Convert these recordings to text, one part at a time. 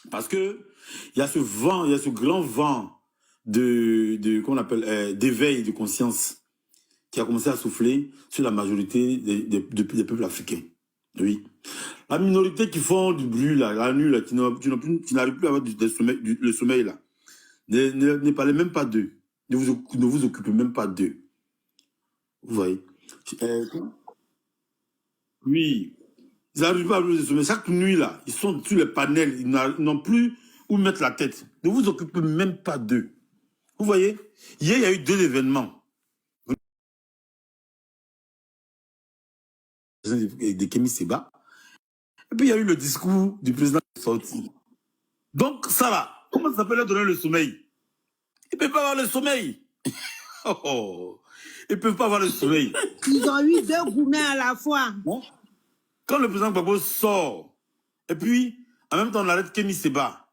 Parce que il y a ce vent, il y a ce grand vent comment on appelle, d'éveil de conscience qui a commencé à souffler sur la majorité des peuples africains. Oui. La minorité qui font du bruit, là, la nuit, là, qui n'arrive plus à avoir le sommeil, là, ne parlez même pas d'eux. Ne vous occupez même pas d'eux. Vous voyez. Oui. Ils n'arrivent pas à avoir le sommeil. Chaque nuit, là, ils sont sur les panels, ils n'ont plus où mettre la tête. Ne vous occupez même pas d'eux. Vous voyez. Hier, il y a eu 2 événements. De Kémy Séba. Et puis, il y a eu le discours du président qui est sorti. Donc, ça là, comment ça s'appelle leur donner le sommeil? Ils ne peuvent pas avoir le sommeil. Oh, ils ne peuvent pas avoir le sommeil. Ils ont eu 2 gourmets à la fois. Bon. Quand le président Gbagbo sort, et puis, en même temps, on arrête Kémy Séba,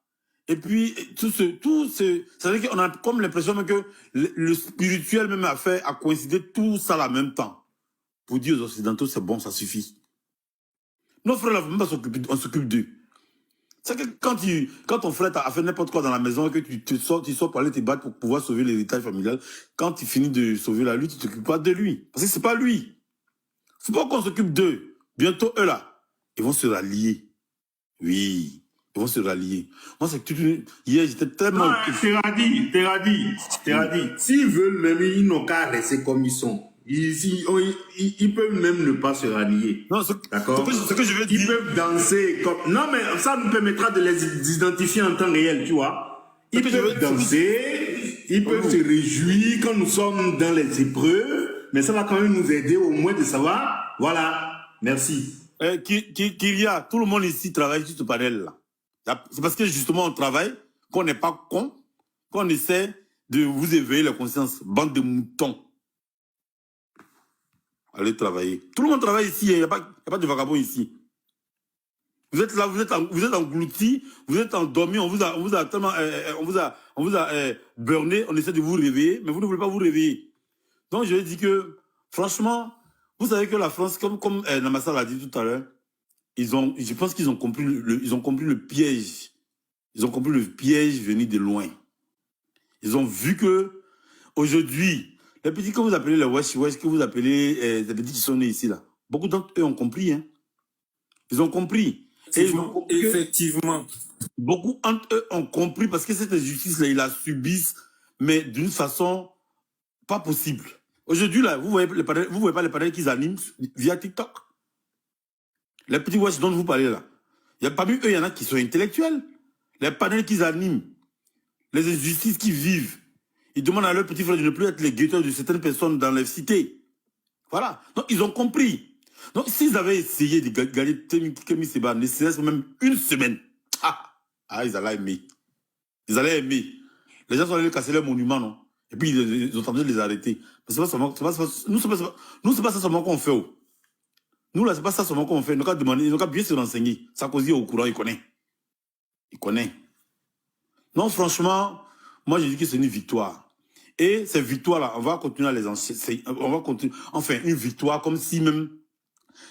et puis, tout ce ça veut dire qu'on a comme l'impression que le spirituel même a coïncidé tout ça en même temps. Pour dire aux Occidentaux, c'est bon, ça suffit. Nos frères là, même pas s'occuper, on s'occupe d'eux. C'est que quand ton frère a fait n'importe quoi dans la maison, que tu sors pour aller te battre pour pouvoir sauver l'héritage familial, quand tu finis de sauver la lui, tu ne t'occupes pas de lui. Parce que c'est pas lui. C'est pas qu'on s'occupe d'eux. Bientôt, eux là, ils vont se rallier. Oui, ils vont se rallier. Moi, c'est que hier, j'étais tellement... Teradi. S'ils veulent même, ils n'ont qu'à rester comme ils sont. Ils peuvent même ne pas se rallier. Non, d'accord. Ce que je veux dire. Ils peuvent danser comme... Non, mais ça nous permettra de les identifier en temps réel, tu vois. Ils peuvent danser, ils peuvent se réjouir quand nous sommes dans les épreuves, mais ça va quand même nous aider au moins de savoir. Voilà, merci. Kyria, tout le monde ici travaille sur ce panel-là. C'est parce que justement on travaille, qu'on n'est pas con, qu'on essaie de vous éveiller la conscience. Bande de moutons. Allez travailler. Tout le monde travaille ici, il n'y a pas de vagabond ici. Vous êtes là, vous êtes engloutis, vous êtes endormis, on vous a tellement, on vous a burné, on essaie de vous réveiller, mais vous ne voulez pas vous réveiller. Donc je dis que, franchement, vous savez que la France, comme Namassa l'a dit tout à l'heure, je pense qu'ils ont compris le piège. Ils ont compris le piège venu de loin. Ils ont vu que, aujourd'hui, les petits que vous appelez les wesh, que vous appelez les petits qui sont nés ici, là, beaucoup d'entre eux ont compris. Hein. Ils ont compris. Effectivement. Beaucoup d'entre eux ont compris parce que cette injustice-là, ils la subissent, mais d'une façon pas possible. Aujourd'hui, là, vous voyez pas les panels qu'ils animent via TikTok. Les petits wesh dont vous parlez là. Parmi eux, il y en a qui sont intellectuels. Les panels qu'ils animent, les injustices qu'ils vivent, ils demandent à leurs petits frères de ne plus être les guetteurs de certaines personnes dans les cités. Voilà. Donc, ils ont compris. Donc, s'ils avaient essayé de gagner Kémy Séba, ne serait-ce même une semaine, ils allaient aimer. Ils allaient aimer. Les gens sont allés casser leur monument, non? Et puis, ils ont tenté de les arrêter. Mais c'est pas seulement, nous, c'est pas ça seulement qu'on fait. Nous, là, c'est pas ça seulement qu'on fait. Nous, qu'à demander, ils n'ont qu'à bien se renseigner. Sarkozy est au courant, il connaît. Il connaît. Non, franchement, moi, je dis que c'est une victoire. Et ces victoires-là, on va continuer à les enchaîner. On va continuer. Enfin, une victoire comme si même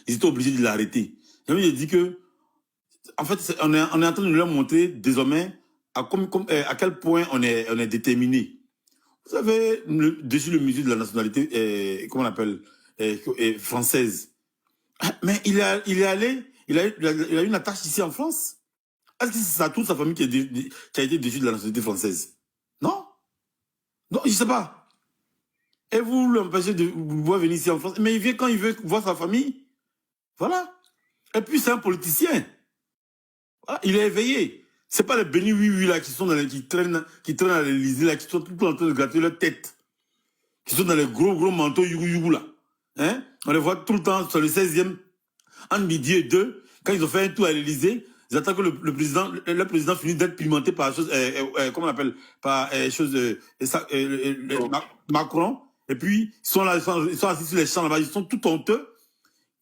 ils étaient obligés de l'arrêter. Je dis que, en fait, on est en train de leur montrer désormais à quel point on est déterminé. Vous savez, dessus le musée de la nationalité, comment on appelle, française. Mais il est allé, il a eu une attache ici en France. Est-ce que c'est toute sa famille qui a été déçue de la nationalité française? Non? Non, je ne sais pas. Et vous l'empêchez de voir venir ici en France. Mais il vient quand il veut voir sa famille. Voilà. Et puis c'est un politicien. Voilà, il est éveillé. Ce n'est pas les bénis oui là qui traînent à l'Élysée là, qui sont tout le temps en train de gratter leur tête. Qui sont dans les gros manteaux yougou là. Hein? On les voit tout le temps sur le 16e, entre midi et 2, quand ils ont fait un tour à l'Élysée. Ils attendent que le président finisse d'être pimenté par chose, comment on appelle, par Macron. Et puis, ils sont là, ils sont assis sur les champs là-bas, ils sont tout honteux.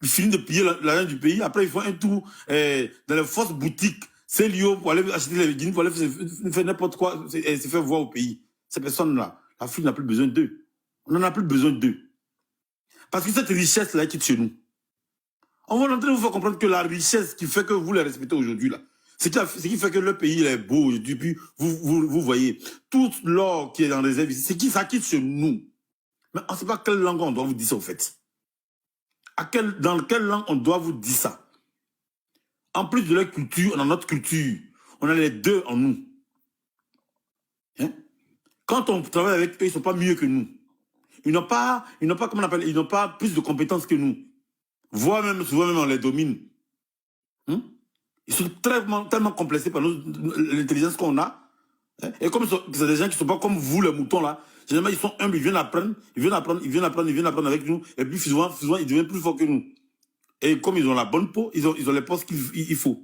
Ils finissent de piller l'argent du pays. Après, ils font un tour dans les fausses boutiques, c'est lié pour aller acheter les guinées, pour aller faire n'importe quoi, se faire voir au pays. Ces personnes-là, l'Afrique n'a plus besoin d'eux. On n'en a plus besoin d'eux. Parce que cette richesse-là est chez nous. On va en train de vous faire comprendre que la richesse qui fait que vous les respectez aujourd'hui, là, Ce qui fait que le pays il est beau aujourd'hui. Puis vous voyez, tout l'or qui est dans les réserve ici, c'est qui ça quitte chez nous. Mais on ne sait pas quelle langue on doit vous dire ça, au fait. Dans quelle langue on doit vous dire ça? En plus de leur culture, on a notre culture. On a les deux en nous. Hein? Quand on travaille avec eux, ils ne sont pas mieux que nous. Ils n'ont pas, comment on appelle, ils n'ont pas plus de compétences que nous. Voire même, souvent même, on les domine. Hein? Ils sont tellement complexés par l'intelligence qu'on a. Hein? Et comme c'est des gens qui ne sont pas comme vous, les moutons là, généralement ils sont humbles, ils viennent apprendre avec nous. Et puis souvent ils deviennent plus forts que nous. Et comme ils ont la bonne peau, ils ont les postes qu'il faut.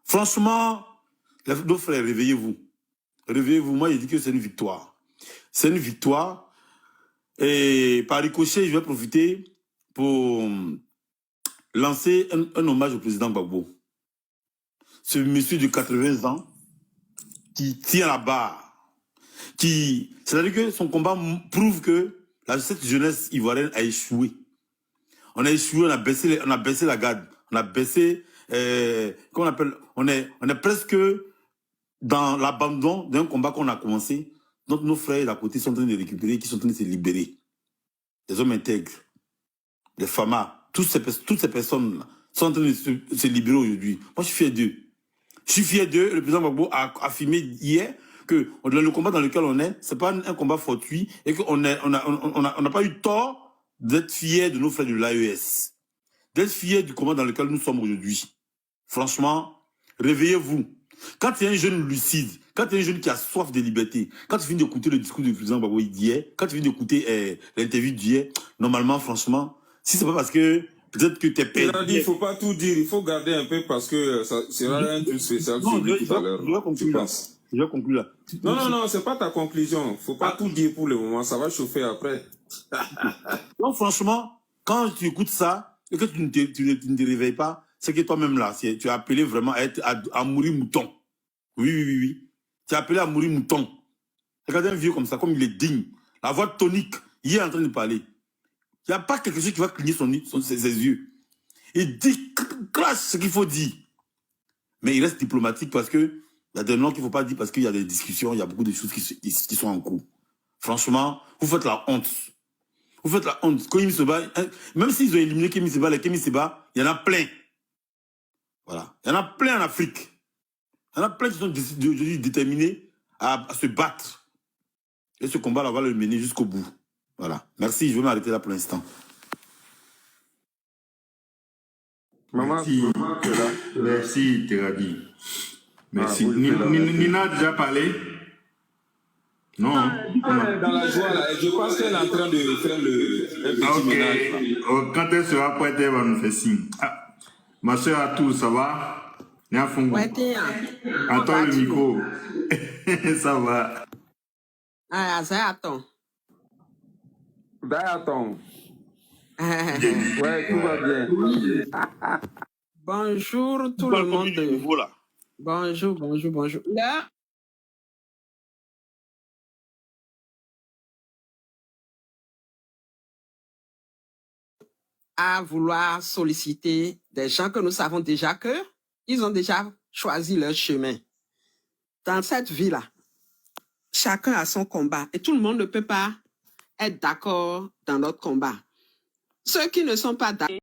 Franchement, nos frères, réveillez-vous. Réveillez-vous. Moi, je dis que c'est une victoire. C'est une victoire. Et par ricochet, je vais profiter pour lancer un hommage au président Gbagbo. Ce monsieur de 80 ans qui tient la barre. C'est-à-dire que son combat prouve que cette jeunesse ivoirienne a échoué. On a échoué, on a baissé la garde. On a baissé, comment on appelle, on est presque dans l'abandon d'un combat qu'on a commencé. Donc nos frères d'à côté sont en train de récupérer, qui sont en train de se libérer. Des hommes intègres, des femmes, toutes ces personnes sont en train de se libérer aujourd'hui. Moi, je suis fier d'eux. Je suis fier d'eux. Le président Gbagbo a affirmé hier que le combat dans lequel on est, c'est pas un combat fortuit et qu'on n'a pas eu tort d'être fier de nos frères de l'AES. D'être fier du combat dans lequel nous sommes aujourd'hui. Franchement, réveillez-vous. Quand il y a un jeune lucide, quand il y a un jeune qui a soif de liberté, quand tu viens d'écouter le discours du président Gbagbo d'hier, quand tu viens d'écouter l'interview d'hier, normalement, franchement, si c'est pas parce que peut-être que t'es payé. Il ne faut pas tout dire, il faut garder un peu parce que ça sera un truc spécial sur lui tout à l'heure. Je vais conclure là. Non, c'est pas ta conclusion. Il ne faut pas tout dire pour le moment, ça va chauffer après. Non, franchement, quand tu écoutes ça et que tu ne te réveilles pas, c'est que toi-même là, tu as appelé vraiment à mourir mouton. Oui. Tu as appelé à mourir mouton. Regardez un vieux comme ça, comme il est digne. La voix tonique, il est en train de parler. Il n'y a pas quelque chose qui va cligner ses yeux. Il dit, clash ce qu'il faut dire. Mais il reste diplomatique parce que il y a des noms qu'il ne faut pas dire parce qu'il y a des discussions, il y a beaucoup de choses qui sont en cours. Franchement, vous faites la honte. Vous faites la honte. Quand Kémy Séba, même s'ils ont éliminé Kémy Séba, les Kémy Séba, il y en a plein. Voilà. Il y en a plein en Afrique. Il y en a plein qui sont déterminés à se battre. Et ce combat-là va le mener jusqu'au bout. Voilà. Merci, je vais m'arrêter là pour l'instant. Merci, Teradi. Merci. Nina a déjà parlé? Non. Dans la joie, là, je pense qu'elle est en train de faire un petit ménage. Quand elle sera prête, elle va nous faire signe. Ah, ma soeur à tous, ça va? Attends le micro. Ça va. Ah, ça attend. Attends. Ouais, tout va bien. Bonjour tout le monde. Voilà. Bonjour. Là, à vouloir solliciter des gens que nous savons déjà ils ont déjà choisi leur chemin. Dans cette vie-là, chacun a son combat et tout le monde ne peut pas être d'accord dans notre combat. Ceux qui ne sont pas d'accord